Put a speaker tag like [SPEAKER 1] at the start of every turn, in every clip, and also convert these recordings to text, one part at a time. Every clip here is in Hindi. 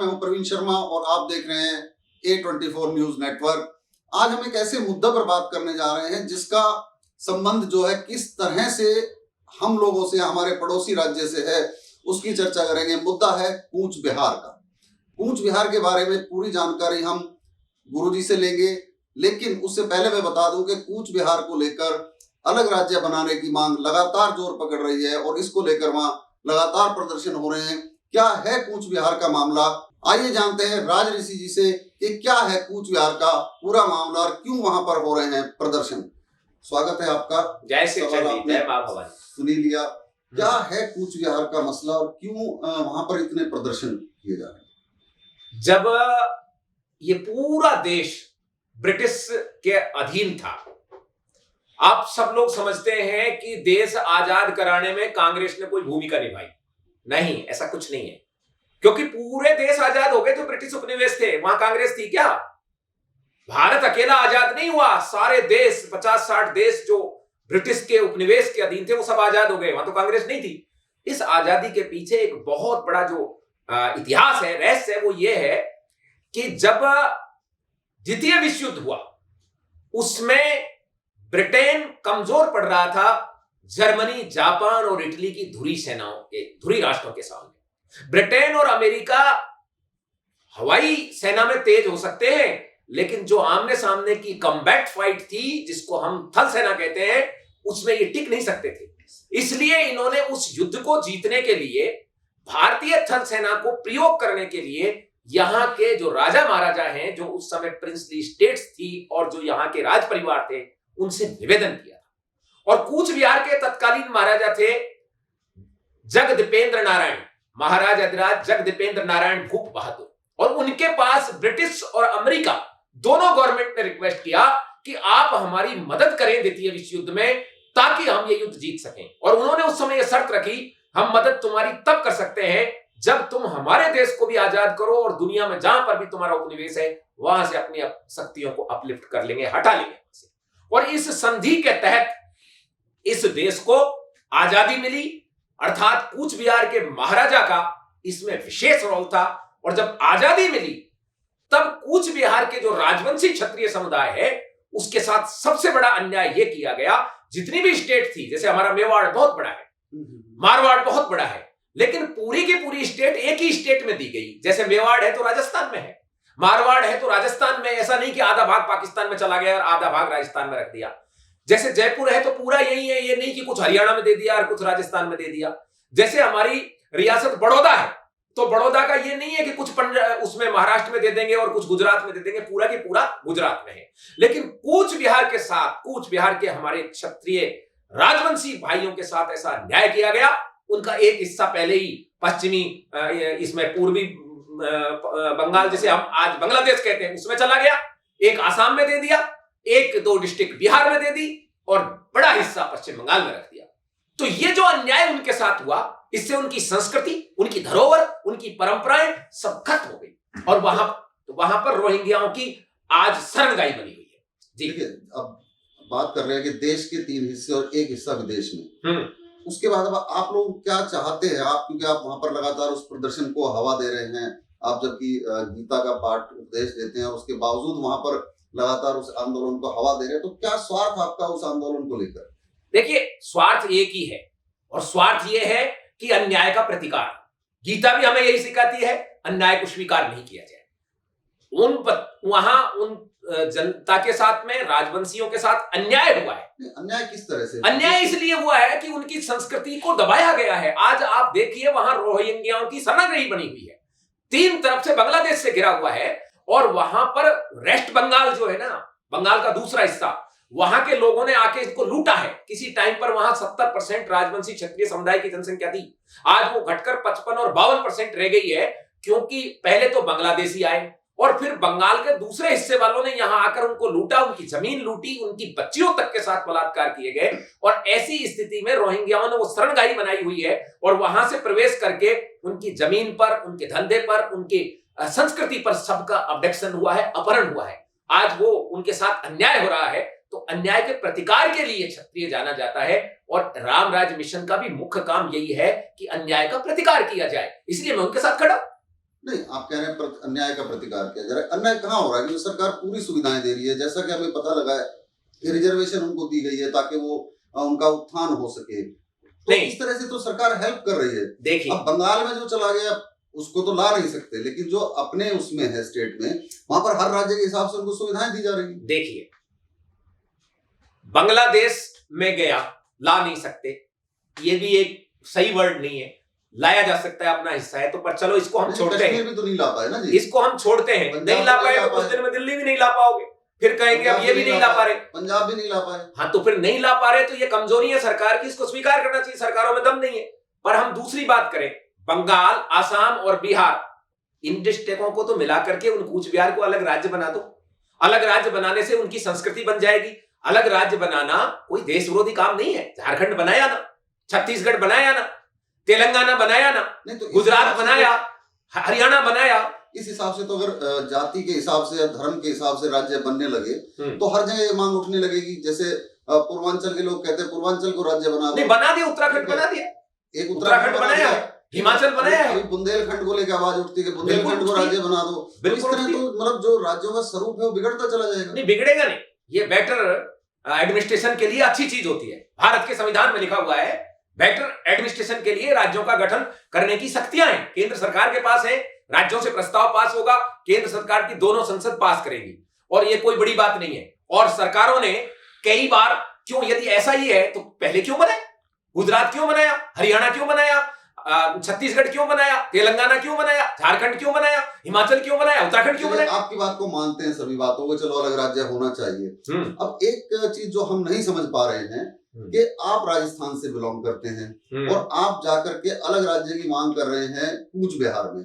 [SPEAKER 1] मैं हूं प्रवीण शर्मा और आप देख रहे हैं A24 न्यूज नेटवर्क। आज हम एक ऐसे मुद्दा पर बात करने जा रहे हैं जिसका संबंध जो है किस तरह से हम लोगों से, हमारे पड़ोसी राज्य से है, उसकी चर्चा करेंगे। मुद्दा है कूच बिहार का। कूच बिहार के बारे में पूरी जानकारी हम गुरुजी से लेंगे, लेकिन उससे पहले मैं बता दूं कि कूच बिहार को लेकर अलग राज्य बनाने की मांग लगातार जोर पकड़ रही है और इसको लेकर वहां लगातार प्रदर्शन हो रहे हैं। क्या है कूच बिहार का मामला, आइए जानते हैं राज ऋषि जी से कि क्या है कूच बिहार का पूरा मामला और क्यों वहां पर हो रहे हैं प्रदर्शन। स्वागत है आपका।
[SPEAKER 2] जय श्री कृष्ण, जय मां भवानी।
[SPEAKER 1] सुनी लिया, क्या है कूच बिहार का मसला और क्यों वहां पर इतने प्रदर्शन किए जा रहे हैं?
[SPEAKER 2] जब ये पूरा देश ब्रिटिश के अधीन था, आप सब लोग समझते हैं कि देश आजाद कराने में कांग्रेस ने कोई भूमिका निभाई नहीं, ऐसा कुछ नहीं है, क्योंकि पूरे देश आजाद हो गए तो ब्रिटिश उपनिवेश थे, वहां कांग्रेस थी क्या? भारत अकेला आजाद नहीं हुआ, सारे देश 50-60 देश जो ब्रिटिश के उपनिवेश के अधीन थे वो सब आजाद हो गए, वहां तो कांग्रेस नहीं थी। इस आजादी के पीछे एक बहुत बड़ा जो इतिहास है, रहस्य है, वो ये है कि जब द्वितीय विश्व युद्ध हुआ उसमें ब्रिटेन कमजोर पड़ रहा था जर्मनी, जापान और इटली की धुरी राष्ट्रों के सामने। ब्रिटेन और अमेरिका हवाई सेना में तेज हो सकते हैं, लेकिन जो आमने सामने की कॉम्बैट फाइट थी, जिसको हम थल सेना कहते हैं, उसमें ये टिक नहीं सकते थे। इसलिए इन्होंने उस युद्ध को जीतने के लिए भारतीय थल सेना को प्रयोग करने के लिए यहां के जो राजा महाराजा हैं, जो उस समय प्रिंसली स्टेट्स थी और जो यहां के राज परिवार थे, उनसे निवेदन किया था। और कूच बिहार के तत्कालीन महाराजा थे जगदीपेंद्र नारायण, महाराज अधिराज जगदीपेंद्र नारायण भूप बहादुर, और उनके पास ब्रिटिश और अमेरिका दोनों गवर्नमेंट ने रिक्वेस्ट किया कि आप हमारी मदद करें द्वितीय विश्व युद्ध में, ताकि हम ये युद्ध जीत सकें। और उन्होंने उस समय यह शर्त रखी, हम मदद तुम्हारी तब कर सकते हैं जब तुम हमारे देश को भी आजाद करो और दुनिया में जहां पर भी तुम्हारा उपनिवेश है वहां से अपनी शक्तियों को अपलिफ्ट कर लेंगे, हटा लेंगे। और इस संधि के तहत इस देश को आजादी मिली, अर्थात कूच बिहार के महाराजा का इसमें विशेष रोल था। और जब आजादी मिली तब कूच बिहार के जो राजवंशी क्षत्रिय समुदाय है उसके साथ सबसे बड़ा अन्याय यह किया गया। जितनी भी स्टेट थी, जैसे हमारा मेवाड़ बहुत बड़ा है, मारवाड़ बहुत बड़ा है, लेकिन पूरी की पूरी स्टेट एक ही स्टेट में दी गई। जैसे मेवाड़ है तो राजस्थान में है, मारवाड़ है तो राजस्थान में, ऐसा नहीं कि आधा भाग पाकिस्तान में चला गया और आधा भाग राजस्थान में रख दिया। जैसे जयपुर है तो पूरा यही है, ये नहीं कि कुछ हरियाणा में दे दिया और कुछ राजस्थान में दे दिया। जैसे हमारी रियासत बड़ौदा है तो बड़ौदा का ये नहीं है कि कुछ उसमें महाराष्ट्र में दे देंगे और कुछ गुजरात में दे देंगे, पूरा की पूरा गुजरात में है। लेकिन कूच बिहार के साथ, कूच बिहार के हमारे क्षत्रिय राजवंशी भाइयों के साथ ऐसा अन्याय किया गया। उनका एक हिस्सा पहले ही पश्चिमी, इसमें पूर्वी बंगाल, जिसे हम आज बांग्लादेश कहते हैं, उसमें चला गया, एक आसाम में दे दिया, 1-2 डिस्ट्रिक्ट बिहार में दे दी और बड़ा हिस्सा पश्चिम बंगाल में रख दिया। तो ये जो अन्याय उनके साथ हुआ, इससे उनकी संस्कृति, उनकी धरोहर, उनकी परंपराएं सब खत्म हो गई और वहां पर रोहिंग्याओं की आज शरणगाई बनी हुई है। जी,
[SPEAKER 1] अब बात कर रहे हैं कि देश के 3 हिस्से और एक हिस्सा विदेश में। उसके बाद अब आप लोग क्या चाहते हैं? आप, क्योंकि आप वहां पर लगातार उस प्रदर्शन को हवा दे रहे हैं, आप जबकि गीता का पाठ उपदेश देते हैं, उसके बावजूद वहां पर लगातार उस आंदोलन को हवा दे रहे हैं, तो क्या स्वार्थ आपका उस आंदोलन को लेकर?
[SPEAKER 2] देखिए, स्वार्थ एक ही है और स्वार्थ ये है कि अन्याय का प्रतिकार। गीता भी हमें यही सिखाती है, अन्याय को स्वीकार नहीं किया जाए। वहां उन जनता के साथ में, राजवंशियों के साथ अन्याय हुआ है।
[SPEAKER 1] अन्याय किस तरह से?
[SPEAKER 2] अन्याय इसलिए हुआ है कि उनकी संस्कृति को दबाया गया है। आज आप देखिए, वहां रोहिंग्याओं की शरणागृही बनी हुई है, 3 तरफ से बांग्लादेश से घिरा हुआ है, और वहां पर वेस्ट बंगाल जो है ना, बंगाल का दूसरा हिस्सा, वहां के लोगों ने आके इसको लूटा है। किसी टाइम पर वहां 70% राजवंशी क्षत्रिय समुदाय की जनसंख्या थी, आज वो घटकर 55 और 52% रह गई है, क्योंकि पहले तो बांग्लादेशी आए और फिर बंगाल के दूसरे हिस्से वालों ने यहां आकर उनको लूटा, उनकी जमीन लूटी, उनकी बच्चियों तक के साथ बलात्कार किए गए। और ऐसी स्थिति में रोहिंग्याओं ने वो शरणगाही बनाई हुई है और वहां से प्रवेश करके उनकी जमीन पर, उनके धंधे पर, उनकी संस्कृति पर सबका अबडक्शन हुआ है, अपहरण हुआ है। आज वो उनके साथ अन्याय हो रहा है, तो अन्याय के प्रतिकार के लिए क्षत्रिय जाना जाता है। और राम राज्य मिशन का भी मुख्य काम यही है कि अन्याय का प्रतिकार किया जाए, इसलिए मैं उनके साथ खड़ा।
[SPEAKER 1] नहीं, आप कह रहे हैं अन्याय का प्रतिकार किया जा रहा है। अन्याय कहाँ हो रहा है कि सरकार पूरी सुविधाएं दे रही है, जैसा कि हमें पता लगा है कि रिजर्वेशन उनको दी गई है ताकि वो उनका उत्थान हो सके। तो
[SPEAKER 2] नहीं,
[SPEAKER 1] इस तरह से तो सरकार हेल्प कर रही है।
[SPEAKER 2] देखिए,
[SPEAKER 1] अब बंगाल में जो चला गया उसको तो ला नहीं सकते, लेकिन जो अपने उसमें है स्टेट में, वहां पर हर राज्य के हिसाब से उनको सुविधाएं दी जा रही है।
[SPEAKER 2] देखिए, बांग्लादेश में गया, ला नहीं सकते, ये भी एक सही वर्ड नहीं है। लाया जा सकता है, अपना हिस्सा है तो, पर चलो इसको हम छोड़ते हैं।
[SPEAKER 1] भी तो नहीं ला पाए ना जी,
[SPEAKER 2] इसको हम छोड़ते हैं। नहीं ला पाए तो कुछ दिन में दिल्ली भी नहीं ला पाओगे, फिर कहेंगे अब ये भी नहीं ला पा रहे,
[SPEAKER 1] पंजाब भी नहीं ला पाए।
[SPEAKER 2] हाँ, तो फिर नहीं ला पा रहे तो ये कमजोरी है सरकार की, इसको स्वीकार करना चाहिए। सरकारों में दम नहीं है। पर हम दूसरी बात करें, बंगाल, आसाम और बिहार, इन डिस्ट्रिक्टों को तो मिला करके उन कूच बिहार को अलग राज्य बना दो। अलग राज्य बनाने से उनकी संस्कृति बन जाएगी। अलग राज्य बनाना कोई देश विरोधी काम नहीं है। झारखंड बनाया ना, छत्तीसगढ़ बनाया ना, तेलंगाना बनाया ना,
[SPEAKER 1] तो
[SPEAKER 2] गुजरात बनाया, हरियाणा बनाया।
[SPEAKER 1] इस हिसाब से तो अगर जाति के हिसाब से या धर्म के हिसाब से राज्य बनने लगे तो हर जगह ये मांग उठने लगेगी। जैसे पूर्वांचल के लोग कहते हैं पूर्वांचल को राज्य बना दो।
[SPEAKER 2] नहीं, बना दिया, उत्तराखंड बना दिया,
[SPEAKER 1] एक उत्तराखंड बनाया,
[SPEAKER 2] हिमाचल बनाया है।
[SPEAKER 1] अभी बुंदेलखंड को लेकर आवाज उठती है कि बुंदेलखंड को राज्य बना दो। इस तरह तो मतलब जो राज्यों का स्वरूप है वो बिगड़ता चला जाएगा।
[SPEAKER 2] नहीं, बिगड़ेगा नहीं, ये बेटर एडमिनिस्ट्रेशन के लिए अच्छी चीज होती है। भारत के संविधान में लिखा हुआ है, बेटर एडमिनिस्ट्रेशन के लिए राज्यों का गठन करने की शक्तियां हैं, केंद्र सरकार के पास है। राज्यों से प्रस्ताव पास होगा, केंद्र सरकार की दोनों संसद पास करेंगी, और ये कोई बड़ी बात नहीं है। और सरकारों ने कई बार, क्यों, यदि ऐसा ही है तो पहले क्यों बनाए? गुजरात क्यों बनाया, हरियाणा क्यों बनाया, छत्तीसगढ़ क्यों बनाया, तेलंगाना क्यों बनाया, झारखंड क्यों बनाया, हिमाचल क्यों बनाया, उत्तराखंड क्यों बनाया?
[SPEAKER 1] आपकी बात को मानते हैं, सभी बातों को, चलो अलग राज्य होना चाहिए। अब एक चीज जो हम नहीं समझ पा रहे हैं कि आप राजस्थान से बिलोंग करते हैं और आप जाकर के अलग राज्य की मांग कर रहे हैं कूच बिहार में,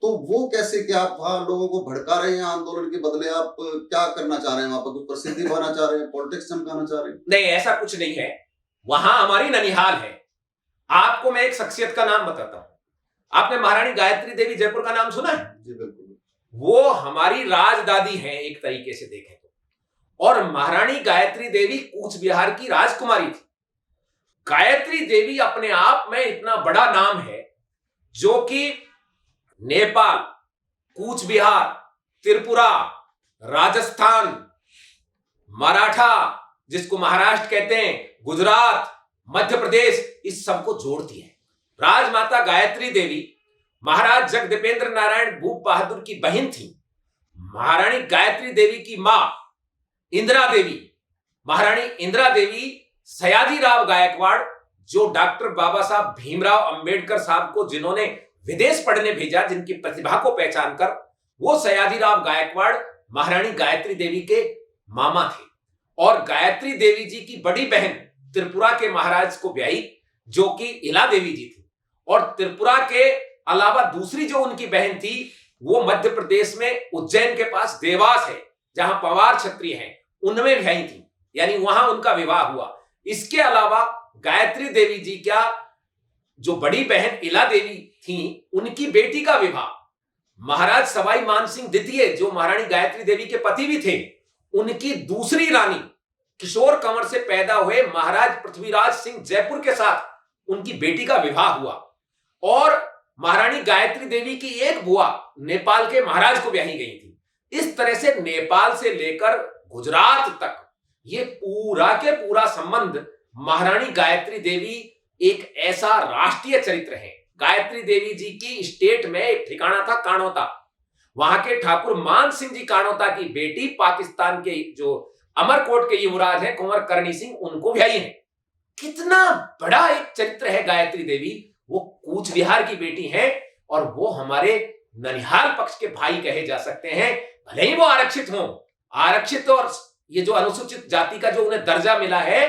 [SPEAKER 1] तो वो कैसे, कि आप वहां लोगों को भड़का रहे हैं आंदोलन के बदले? आप क्या करना चाह रहे हैं? वहां पर कुछ प्रसिद्धि पाना चाह रहे हैं, पॉलिटिक्स चमकाना चाह रहे हैं?
[SPEAKER 2] नहीं, ऐसा कुछ नहीं है। वहां हमारी ननिहाल है। आपको मैं एक शख्सियत का नाम बताता हूं। आपने महारानी गायत्री देवी जयपुर का नाम सुना है?
[SPEAKER 1] जी बिल्कुल।
[SPEAKER 2] वो हमारी राजदादी हैं एक तरीके से देखें तो, और महारानी गायत्री देवी कूच बिहार की राजकुमारी थी। गायत्री देवी अपने आप में इतना बड़ा नाम है, जो कि नेपाल, कूच बिहार, त्रिपुरा, राजस्थान, मराठा, जिसको महाराष्ट्र कहते हैं, गुजरात, मध्य प्रदेश, इस सबको जोड़ती है। राजमाता गायत्री देवी महाराज जगदीपेंद्र नारायण भूप बहादुर की बहन थी। महारानी गायत्री देवी की मां इंदिरा देवी, महारानी इंदिरा देवी सयाजीराव गायकवाड़, जो डॉक्टर बाबा साहब भीमराव अंबेडकर साहब को जिन्होंने विदेश पढ़ने भेजा, जिनकी प्रतिभा को पहचान कर, वो सयाजीराव गायकवाड़ महारानी गायत्री देवी के मामा थे। और गायत्री देवी जी की बड़ी बहन त्रिपुरा के महाराज को ब्याही, जो कि इला देवी जी थी। और त्रिपुरा के अलावा दूसरी जो उनकी बहन थी, वो मध्य प्रदेश में उज्जैन के पास देवास है, जहां पवार क्षत्रिय हैं, उनमें ब्याही थी, यानी वहां उनका विवाह हुआ। इसके अलावा गायत्री देवी जी क्या जो बड़ी बहन इला देवी थी, उनकी बेटी का विवाह महाराज सवाई मानसिंह द्वितीय, जो महारानी गायत्री देवी के पति भी थे, उनकी दूसरी रानी किशोर कंवर से पैदा हुए महाराज पृथ्वीराज सिंह जयपुर के साथ उनकी बेटी का विवाह हुआ। और महारानी गायत्री देवी की एक बुआ नेपाल के महाराज को ब्याही गई थी। इस तरह से नेपाल से लेकर गुजरात तक ये पूरा के पूरा संबंध, महारानी गायत्री देवी एक ऐसा राष्ट्रीय चरित्र है। गायत्री देवी जी की स्टेट में एक ठिकाना था कानोता, वहां के ठाकुर मान सिंह जी कानोता की बेटी पाकिस्तान के जो अमरकोट के युवराज हैं कुंवर करणी सिंह, उनको ब्याही है। कितना बड़ा एक चरित्र है गायत्री देवी। वो कूच बिहार की बेटी हैं और वो हमारे ननिहाल पक्ष के भाई कहे जा सकते हैं, भले ही वो आरक्षित हों। आरक्षित और ये जो अनुसूचित जाति का जो उन्हें दर्जा मिला है,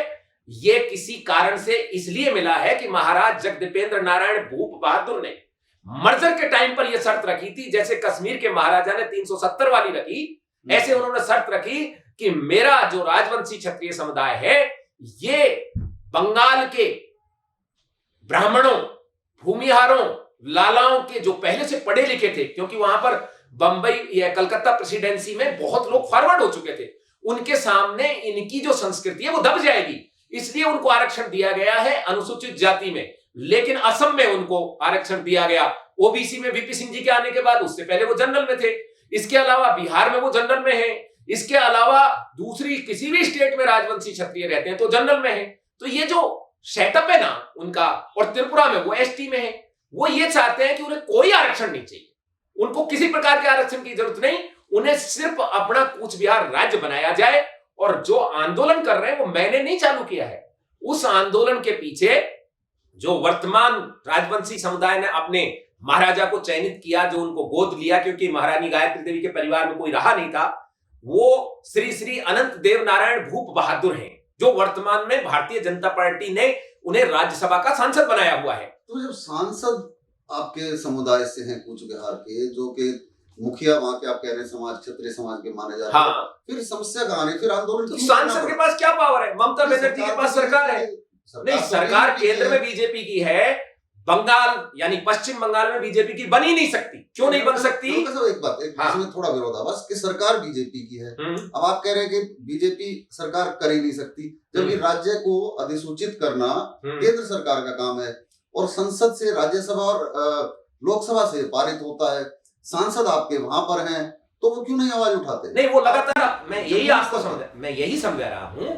[SPEAKER 2] ये किसी कारण से इसलिए मिला है कि महाराज जगदीपेंद्र नारायण भूप बहादुर ने मर्जर के टाइम पर यह शर्त रखी थी, जैसे कश्मीर के महाराजा ने 370 वाली रखी, ऐसे उन्होंने शर्त रखी कि मेरा जो राजवंशी क्षत्रिय समुदाय है, ये बंगाल के ब्राह्मणों, भूमिहारों, लालाओं के जो पहले से पढ़े लिखे थे, क्योंकि वहां पर बंबई या कलकत्ता प्रेसिडेंसी में बहुत लोग फॉरवर्ड हो चुके थे, उनके सामने इनकी जो संस्कृति है वो दब जाएगी, इसलिए उनको आरक्षण दिया गया है अनुसूचित जाति में। लेकिन असम में उनको आरक्षण दिया गया ओबीसी में वीपी सिंह जी के आने के बाद उससे पहले वो जनरल में थे। इसके अलावा बिहार में वो जनरल में है। इसके अलावा दूसरी किसी भी स्टेट में राजवंशी क्षत्रिय रहते हैं तो जनरल में है। तो ये जो सेटअप है ना उनका, और त्रिपुरा में वो एसटी में है, वो ये चाहते हैं कि उन्हें कोई आरक्षण नहीं चाहिए, उनको किसी प्रकार के आरक्षण की जरूरत नहीं, उन्हें सिर्फ अपना कूच बिहार राज्य बनाया जाए। और जो आंदोलन कर रहे हैं वो मैंने नहीं चालू किया है, उस आंदोलन के पीछे जो वर्तमान राजवंशी समुदाय ने अपने महाराजा को चयनित किया, जो उनको गोद लिया क्योंकि महारानी गायत्री देवी के परिवार में कोई रहा नहीं था, वो श्री श्री अनंत देव नारायण भूप बहादुर हैं, जो वर्तमान में भारतीय जनता पार्टी ने उन्हें राज्यसभा का सांसद बनाया हुआ है।
[SPEAKER 1] तो जब सांसद आपके समुदाय से हैं कूच बिहार के, जो कि मुखिया वहां के आप कह रहे हैं समाज, क्षत्रिय समाज के माने जाते हैं,
[SPEAKER 2] हाँ,
[SPEAKER 1] फिर समस्या कहां है, फिर आंदोलन
[SPEAKER 2] तो सांसद के पास क्या पावर है? ममता बनर्जी के पास सरकार है। नहीं, सरकार केंद्र में बीजेपी की है, बंगाल यानी पश्चिम बंगाल में बीजेपी की बन ही नहीं सकती। क्यों नहीं बन सकती?
[SPEAKER 1] एक बात, इसमें थोड़ा विरोधाभास कि सरकार बीजेपी की है, अब आप कह रहे हैं कि बीजेपी सरकार कर ही नहीं सकती, जबकि राज्य को अधिसूचित करना केंद्र सरकार का काम है और संसद से, राज्यसभा और लोकसभा से पारित होता है। सांसद आपके वहां पर हैं तो वो क्यों नहीं आवाज उठाते?
[SPEAKER 2] नहीं, वो लगातार, मैं यही समझा रहा हूं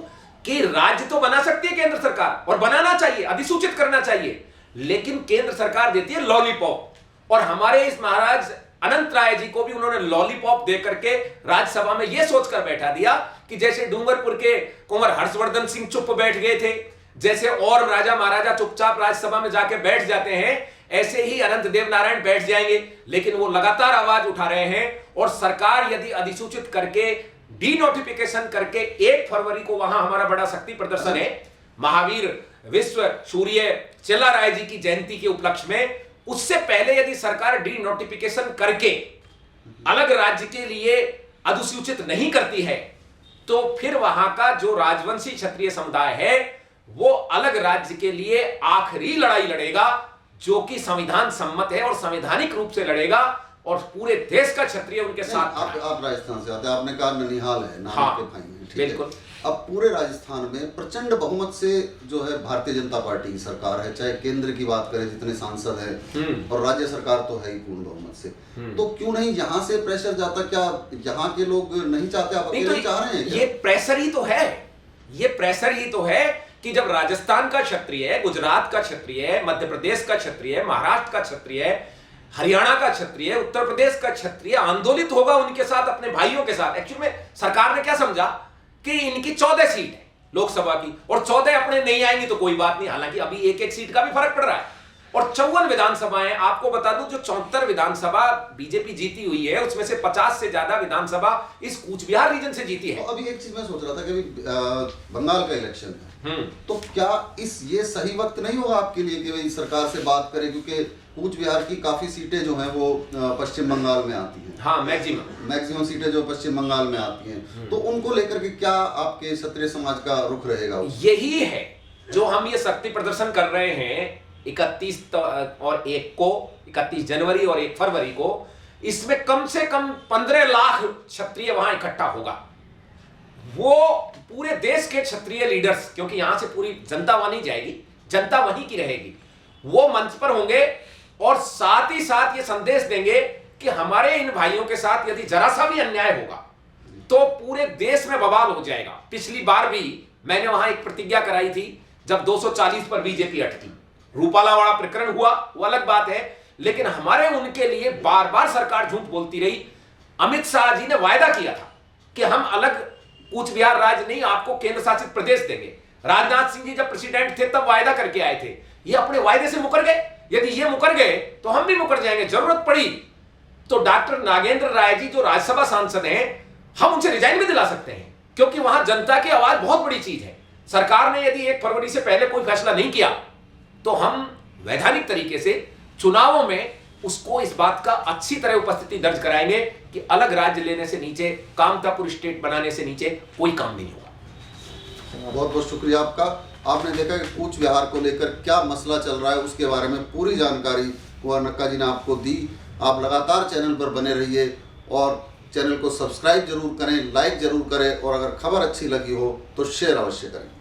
[SPEAKER 2] कि राज्य तो बना सकती है केंद्र सरकार, और बनाना चाहिए, अधिसूचित करना चाहिए, लेकिन केंद्र सरकार देती है लॉलीपॉप। और हमारे इस महाराज अनंत राय जी को भी उन्होंने लॉलीपॉप दे करके राज्यसभा में यह सोचकर बैठा दिया कि जैसे डूंगरपुर के कुंवर हर्षवर्धन सिंह चुप बैठ गए थे, जैसे और राजा महाराजा चुपचाप राज्यसभा में जाके बैठ जाते हैं, ऐसे ही अनंत देव नारायण बैठ जाएंगे। लेकिन वो लगातार आवाज उठा रहे हैं, और सरकार यदि अधिसूचित करके, डी नोटिफिकेशन करके 1 फरवरी को वहां हमारा बड़ा शक्ति प्रदर्शन है, महावीर विश्व सूर्य चेला राय जी की जयंती के उपलक्ष्य में, उससे पहले यदि सरकार डी नोटिफिकेशन करके अलग राज्य के लिए अधिसूचित नहीं करती है, तो फिर वहां का जो राजवंशी क्षत्रिय समुदाय है वो अलग राज्य के लिए आखिरी लड़ाई लड़ेगा, जो कि संविधान सम्मत है, और संवैधानिक रूप से लड़ेगा, और पूरे देश का क्षत्रिय उनके साथ।
[SPEAKER 1] आप राजस्थान से आते हैं, आपने कहा ननिहाल है, नानी के भाई हैं, ठीक
[SPEAKER 2] बिल्कुल।
[SPEAKER 1] अब पूरे राजस्थान में प्रचंड बहुमत से जो है भारतीय जनता पार्टी की सरकार है, चाहे केंद्र की बात करें जितने सांसद हैं, और राज्य सरकार तो है ही पूर्ण बहुमत से, तो क्यों नहीं यहाँ से प्रेशर जाता? क्या यहाँ के लोग नहीं चाहते? आप अकेले चाह रहे हैं?
[SPEAKER 2] ये प्रेशर ही तो है, ये प्रेशर ही तो है कि जब राजस्थान का क्षत्रिय है, गुजरात का क्षत्रिय है, मध्य प्रदेश का क्षत्रिय है, महाराष्ट्र का क्षत्रिय है, हरियाणा का क्षत्रिय, उत्तर प्रदेश का क्षत्रिय आंदोलित होगा उनके साथ, अपने भाइयों के साथ। एक्चुअली में सरकार ने क्या समझा कि इनकी 14 सीट है लोकसभा की, और 14 अपने नहीं आएंगी तो कोई बात नहीं, हालांकि अभी एक सीट का भी फर्क पड़ रहा है, और 54 विधानसभाएं। आपको बता दूं, जो 74 विधानसभा बीजेपी जीती हुई है, उसमें से 50 से ज्यादा विधानसभा इस कूच बिहार रीजन से जीती है।
[SPEAKER 1] तो अभी एक चीज मैं सोच रहा था कि अभी बंगाल का इलेक्शन है, तो क्या ये सही वक्त नहीं होगा आपके लिए कि भाई सरकार से बात करें, क्योंकि कूच बिहार की काफी सीटें जो हैं वो पश्चिम बंगाल में आती हैं।
[SPEAKER 2] हाँ, मैक्सिमम
[SPEAKER 1] सीटें जो पश्चिम बंगाल में आती हैं, तो उनको लेकर के क्या आपके क्षत्रिय समाज का रुख रहेगा?
[SPEAKER 2] यही है जो हम ये शक्ति प्रदर्शन कर रहे हैं 31 और 1 को, 31 जनवरी और 1 फरवरी को। इसमें कम से कम 15 लाख क्षत्रिय वहां इकट्ठा होगा। वो पूरे देश के क्षत्रिय लीडर्स, क्योंकि यहां से पूरी जनता वहां नहीं जाएगी, जनता वहीं की रहेगी, वो मंच पर होंगे, और साथ ही साथ ये संदेश देंगे कि हमारे इन भाइयों के साथ यदि जरा सा भी अन्याय होगा तो पूरे देश में बवाल हो जाएगा। पिछली बार भी मैंने वहां एक प्रतिज्ञा कराई थी, जब 240 पर बीजेपी अटकी, रूपाला वाला प्रकरण हुआ, वो अलग बात है, लेकिन हमारे उनके लिए बार बार सरकार झूठ बोलती रही। अमित शाह जी ने वायदा किया था कि हम अलग कूच बिहार राज्य नहीं, आपको केंद्र शासित प्रदेश देंगे। राजनाथ सिंह जी जब प्रेसिडेंट थे तब वायदा करके आए थे, ये अपने वायदे से मुकर गए। यदि ये मुकर गए तो हम भी मुकर जाएंगे। जरूरत पड़ी तो डॉक्टर नागेंद्र राय जी जो राज्यसभा सांसद हैं, हम उनसे रिजाइन भी दिला सकते हैं, क्योंकि वहां जनता की आवाज बहुत बड़ी चीज है। सरकार ने यदि 1 फरवरी से पहले कोई फैसला नहीं किया तो हम वैधानिक तरीके से चुनावों में उसको इस बात का अच्छी तरह उपस्थिति दर्ज कराएंगे कि अलग राज्य लेने से नीचे, कामतापुर स्टेट बनाने से नीचे कोई काम नहीं होगा।
[SPEAKER 1] बहुत बहुत शुक्रिया आपका। आपने देखा कि कूच बिहार को लेकर क्या मसला चल रहा है, उसके बारे में पूरी जानकारी कुंवर नक्का जी ने आपको दी। आप लगातार चैनल पर बने रहिए और चैनल को सब्सक्राइब जरूर करें, लाइक जरूर करें, और अगर खबर अच्छी लगी हो तो शेयर अवश्य करें।